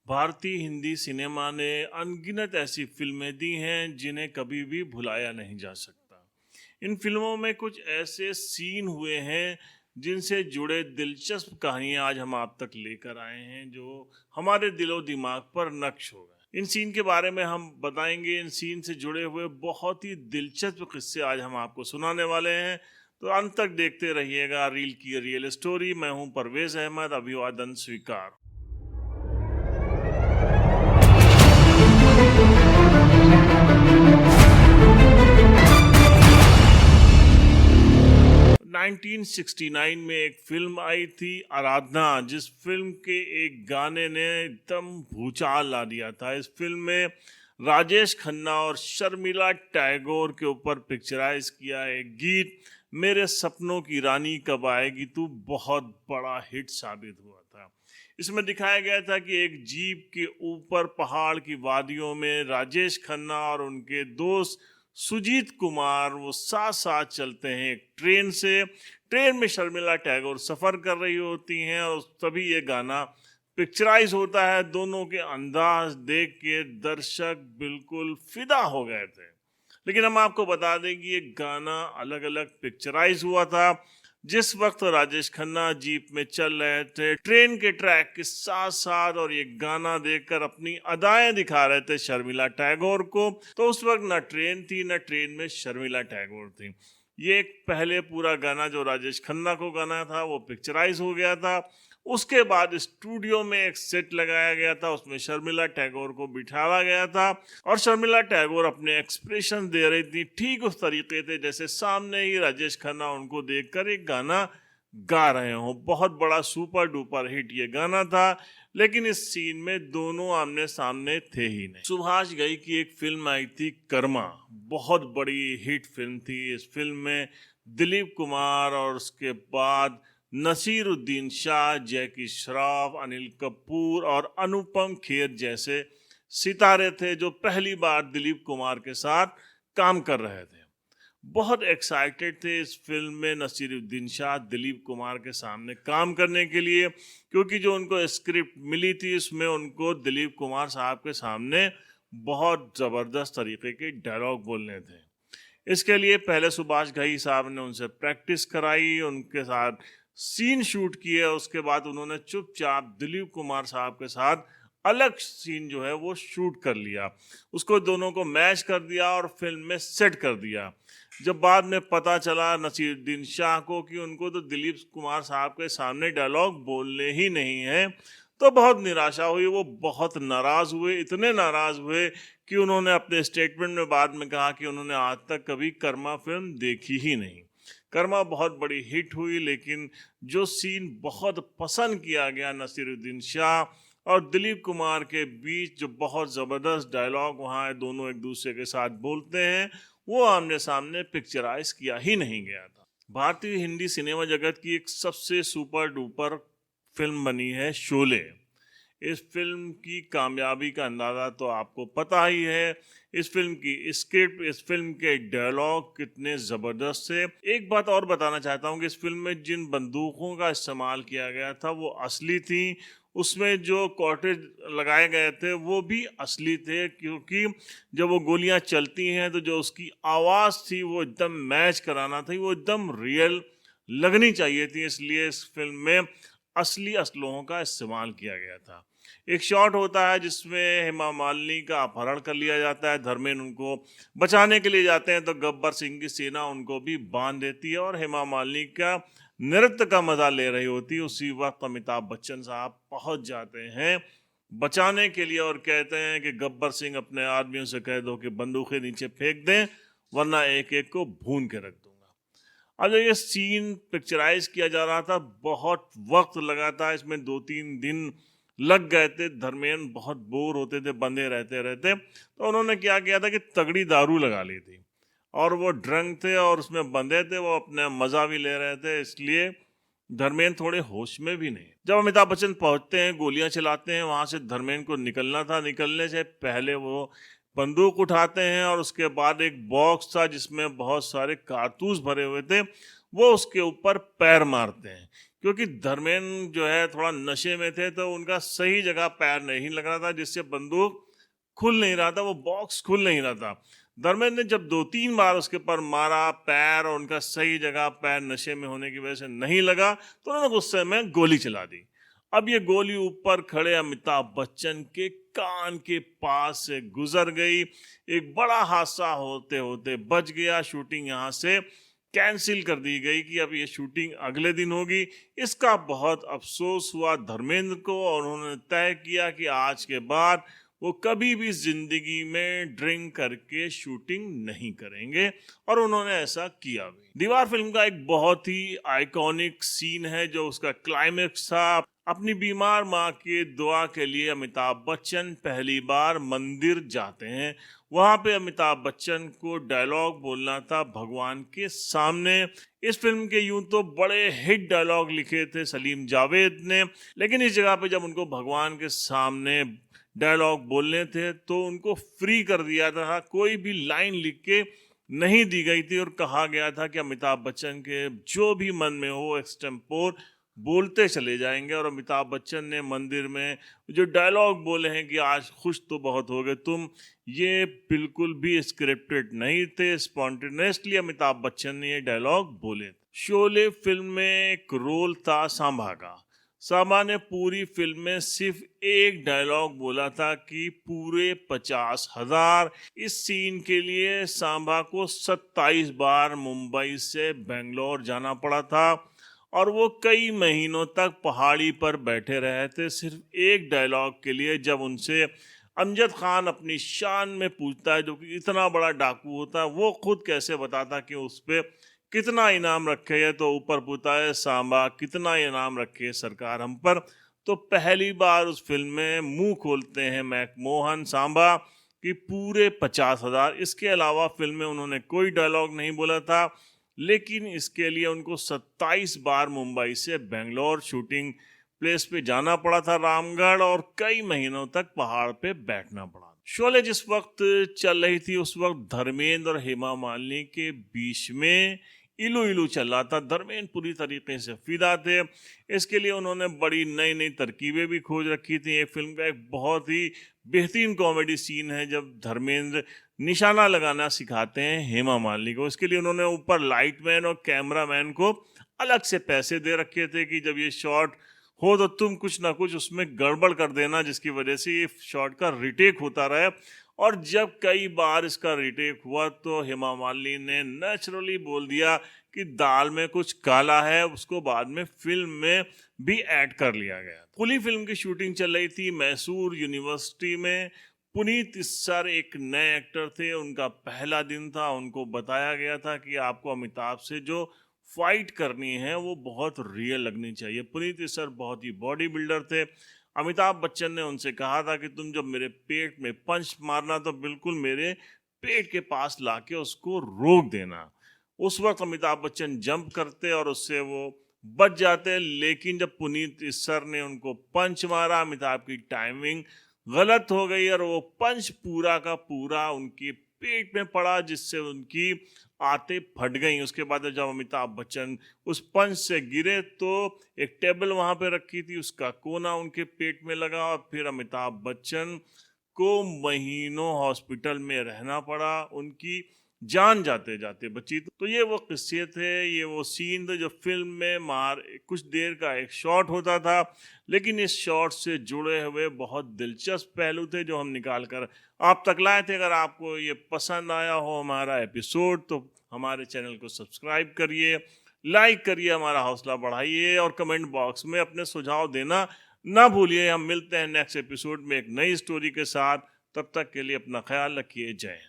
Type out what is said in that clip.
भारतीय हिंदी सिनेमा ने अनगिनत ऐसी फिल्में दी हैं जिन्हें कभी भी भुलाया नहीं जा सकता। इन फिल्मों में कुछ ऐसे सीन हुए हैं जिनसे जुड़े दिलचस्प कहानियां आज हम आप तक लेकर आए हैं जो हमारे दिलो दिमाग पर नक्श हो गए। इन सीन के बारे में हम बताएंगे। इन सीन से जुड़े हुए बहुत ही दिलचस्प किस्से आज हम आपको सुनाने वाले हैं, तो अंत तक देखते रहिएगा रील की रियल स्टोरी। मैं हूं परवेज अहमद, अभिवादन स्वीकार। 1969 में एक फिल्म आई थी आराधना, जिस फिल्म के एक गाने ने एकदम भूचाल ला दिया था। इस फिल्म में राजेश खन्ना और शर्मिला टैगोर के ऊपर पिक्चराइज किया एक गीत मेरे सपनों की रानी कब आएगी तू बहुत बड़ा हिट साबित हुआ था। इसमें दिखाया गया था कि एक जीप के ऊपर पहाड़ की वादियों में राजेश खन्ना और उनके दोस्त सुजीत कुमार वो साथ साथ चलते हैं एक ट्रेन से। ट्रेन में शर्मिला टैगोर सफ़र कर रही होती हैं और तभी ये गाना पिक्चराइज होता है। दोनों के अंदाज देख के दर्शक बिल्कुल फिदा हो गए थे। लेकिन हम आपको बता दें कि ये गाना अलग अलग पिक्चराइज हुआ था। जिस वक्त राजेश खन्ना जीप में चल रहे थे ट्रेन के ट्रैक के साथ साथ और ये गाना देखकर अपनी अदाएं दिखा रहे थे शर्मिला टैगोर को, तो उस वक्त न ट्रेन थी न ट्रेन में शर्मिला टैगोर थी। ये एक पहले पूरा गाना जो राजेश खन्ना को गाना था वो पिक्चराइज हो गया था। उसके बाद स्टूडियो में एक सेट लगाया गया था, उसमें शर्मिला टैगोर को बिठाया गया था और शर्मिला टैगोर अपने एक्सप्रेशन दे रही थी ठीक उस तरीके से जैसे सामने ही राजेश खन्ना उनको देखकर एक गाना गा रहे हो। बहुत बड़ा सुपर डुपर हिट ये गाना था, लेकिन इस सीन में दोनों आमने सामने थे ही नहीं। सुभाष घई की एक फिल्म आई थी कर्मा, बहुत बड़ी हिट फिल्म थी। इस फिल्म में दिलीप कुमार और उसके बाद नसीरुद्दीन शाह, जैकी श्रॉफ, अनिल कपूर और अनुपम खेर जैसे सितारे थे जो पहली बार दिलीप कुमार के साथ काम कर रहे थे। बहुत एक्साइटेड थे इस फिल्म में नसीरुद्दीन शाह दिलीप कुमार के सामने काम करने के लिए, क्योंकि जो उनको स्क्रिप्ट मिली थी उसमें उनको दिलीप कुमार साहब के सामने बहुत ज़बरदस्त तरीके के डायलॉग बोलने थे। इसके लिए पहले सुभाष घई साहब ने उनसे प्रैक्टिस कराई, उनके साथ सीन शूट किए। उसके बाद उन्होंने चुपचाप दिलीप कुमार साहब के साथ अलग सीन जो है वो शूट कर लिया, उसको दोनों को मैच कर दिया और फिल्म में सेट कर दिया। जब बाद में पता चला नसीरुद्दीन शाह को कि उनको तो दिलीप कुमार साहब के सामने डायलॉग बोलने ही नहीं है, तो बहुत निराशा हुई। वो बहुत नाराज़ हुए, इतने नाराज़ हुए कि उन्होंने अपने स्टेटमेंट में बाद में कहा कि उन्होंने आज तक कभी कर्मा फिल्म देखी ही नहीं। कर्मा बहुत बड़ी हिट हुई, लेकिन जो सीन बहुत पसंद किया गया नसीरुद्दीन शाह और दिलीप कुमार के बीच, जो बहुत ज़बरदस्त डायलॉग वहाँ दोनों एक दूसरे के साथ बोलते हैं, वो आमने सामने पिक्चराइज किया ही नहीं गया था। भारतीय हिंदी सिनेमा जगत की एक सबसे सुपर डुपर फिल्म बनी है शोले। इस फिल्म की कामयाबी का अंदाज़ा तो आपको पता ही है। इस फिल्म की स्क्रिप्ट, इस फिल्म के डायलॉग कितने ज़बरदस्त थे। एक बात और बताना चाहता हूँ कि इस फिल्म में जिन बंदूकों का इस्तेमाल किया गया था वो असली थी। उसमें जो कॉर्टेज लगाए गए थे वो भी असली थे, क्योंकि जब वो गोलियाँ चलती हैं तो जो उसकी आवाज़ थी वो एकदम मैच कराना थी, वो एकदम रियल लगनी चाहिए थी। इसलिए इस फिल्म में असली असलहों का इस्तेमाल किया गया था। एक शॉट होता है जिसमें हेमा मालिनी का अपहरण कर लिया जाता है, धर्मेंद्र उनको बचाने के लिए जाते हैं तो गब्बर सिंह की सेना उनको भी बांध देती है और हेमा मालिनी का नृत्य का मजा ले रही होती है। उसी वक्त अमिताभ बच्चन साहब पहुंच जाते हैं बचाने के लिए और कहते हैं कि गब्बर सिंह अपने आदमियों से कह दो कि बंदूकें नीचे फेंक दें, वरना एक एक को भून के रख दूंगा। अब जब ये सीन पिक्चराइज किया जा रहा था बहुत वक्त लगा था, इसमें 2-3 दिन लग गए थे। धर्मेंद्र बहुत बोर होते थे बंधे रहते रहते, तो उन्होंने क्या किया था कि तगड़ी दारू लगा ली थी और वो ड्रंक थे और उसमें बंधे थे, वो अपने मज़ा भी ले रहे थे, इसलिए धर्मेंद्र थोड़े होश में भी नहीं। जब अमिताभ बच्चन पहुंचते हैं, गोलियां चलाते हैं, वहां से धर्मेंद्र को निकलना था, निकलने से पहले वो बंदूक उठाते हैं और उसके बाद एक बॉक्स था जिसमें बहुत सारे कारतूस भरे हुए थे, वो उसके ऊपर पैर मारते हैं, क्योंकि धर्मेंद्र जो है थोड़ा नशे में थे, तो उनका सही जगह पैर नहीं लग रहा था, जिससे बंदूक खुल नहीं रहा था, वो बॉक्स खुल नहीं रहा था। धर्मेंद्र ने जब 2-3 बार उसके ऊपर मारा, पैर और उनका सही जगह पैर नशे में होने की वजह से नहीं लगा, तो उन्होंने गुस्से में गोली चला दी। अब ये गोली ऊपर खड़े अमिताभ बच्चन के कान के पास से गुजर गई। एक बड़ा हादसा होते होते बच गया। शूटिंग यहाँ से कैंसिल कर दी गई कि अब ये शूटिंग अगले दिन होगी। इसका बहुत अफसोस हुआ धर्मेंद्र को, और उन्होंने तय किया कि आज के बाद वो कभी भी जिंदगी में ड्रिंक करके शूटिंग नहीं करेंगे, और उन्होंने ऐसा किया भी। दीवार फिल्म का एक बहुत ही आइकॉनिक सीन है जो उसका क्लाइमेक्स था। अपनी बीमार माँ के दुआ के लिए अमिताभ बच्चन पहली बार मंदिर जाते हैं। वहां पे अमिताभ बच्चन को डायलॉग बोलना था भगवान के सामने। इस फिल्म के यूं तो बड़े हिट डायलॉग लिखे थे सलीम जावेद ने, लेकिन इस जगह पे जब उनको भगवान के सामने डायलॉग बोलने थे तो उनको फ्री कर दिया था। कोई भी लाइन लिख के नहीं दी गई थी, और कहा गया था कि अमिताभ बच्चन के जो भी मन में हो एक्सटेम्पोर बोलते चले जाएंगे। और अमिताभ बच्चन ने मंदिर में जो डायलॉग बोले हैं कि आज खुश तो बहुत हो गए तुम, ये बिल्कुल भी स्क्रिप्टेड नहीं थे, स्पॉन्टेनियसली अमिताभ बच्चन ने ये डायलॉग बोले। शोले फिल्म में एक रोल था सांबा का। सांबा ने पूरी फिल्म में सिर्फ एक डायलॉग बोला था कि पूरे 50,000। इस सीन के लिए सांबा को 27 बार मुंबई से बेंगलोर जाना पड़ा था, और वो कई महीनों तक पहाड़ी पर बैठे रहे थे सिर्फ एक डायलॉग के लिए। जब उनसे अमजद खान अपनी शान में पूछता है, जो कि इतना बड़ा डाकू होता है, वो खुद कैसे बताता कि उस पर कितना इनाम रखे है, तो ऊपर पूछता है सांबा कितना इनाम रखे सरकार हम पर। तो पहली बार उस फिल्म में मुंह खोलते हैं मैकमोहन सांबा कि पूरे 50,000। इसके अलावा फिल्म में उन्होंने कोई डायलॉग नहीं बोला था, लेकिन इसके लिए उनको 27 बार मुंबई से बेंगलोर शूटिंग प्लेस पे जाना पड़ा था रामगढ़, और कई महीनों तक पहाड़ पे बैठना पड़ा। शोले जिस वक्त चल रही थी उस वक्त धर्मेंद्र और हेमा मालिनी के बीच में इलू इलू चल रहा था। धर्मेंद्र पूरी तरीके से फिदा थे। इसके लिए उन्होंने बड़ी नई नई तरकीबें भी खोज रखी थी। ये फिल्म का एक बहुत ही बेहतरीन कॉमेडी सीन है जब धर्मेंद्र निशाना लगाना सिखाते हैं हेमा मालिनी को। इसके लिए उन्होंने ऊपर लाइटमैन और कैमरामैन को अलग से पैसे दे रखे थे कि जब ये शॉट हो तो तुम कुछ ना कुछ उसमें गड़बड़ कर देना, जिसकी वजह से ये शॉट का रिटेक होता रहे। और जब कई बार इसका रिटेक हुआ तो हेमा मालिनी ने नेचुरली बोल दिया कि दाल में कुछ काला है, उसको बाद में फिल्म में भी ऐड कर लिया गया। पूरी फिल्म की शूटिंग चल रही थी मैसूर यूनिवर्सिटी में। पुनीत इस्सर एक नए एक्टर थे, उनका पहला दिन था। उनको बताया गया था कि आपको अमिताभ से जो फाइट करनी है वो बहुत रियल लगनी चाहिए। पुनीत इस्सर बहुत ही बॉडी बिल्डर थे। अमिताभ बच्चन ने उनसे कहा था कि तुम जब मेरे पेट में पंच मारना तो बिल्कुल मेरे पेट के पास लाके उसको रोक देना। उस वक्त अमिताभ बच्चन जंप करते और उससे वो बच जाते, लेकिन जब पुनीत इस्सर ने उनको पंच मारा, अमिताभ की टाइमिंग गलत हो गई और वो पंच पूरा का पूरा उनके पेट में पड़ा, जिससे उनकी आंतें फट गई। उसके बाद जब अमिताभ बच्चन उस पंच से गिरे तो एक टेबल वहां पे रखी थी, उसका कोना उनके पेट में लगा और फिर अमिताभ बच्चन को महीनों हॉस्पिटल में रहना पड़ा। उनकी जान जाते जाते बची। तो ये वो किस्से थे, ये वो सीन थे जो फिल्म में कुछ देर का एक शॉट होता था, लेकिन इस शॉट से जुड़े हुए बहुत दिलचस्प पहलू थे जो हम निकाल कर आप तक लाए थे। अगर आपको ये पसंद आया हो हमारा एपिसोड तो हमारे चैनल को सब्सक्राइब करिए, लाइक करिए, हमारा हौसला बढ़ाइए और कमेंट बॉक्स में अपने सुझाव देना ना भूलिए। हम मिलते हैं नेक्स्ट एपिसोड में एक नई स्टोरी के साथ। तब तक के लिए अपना ख्याल रखिए। जय हिंद।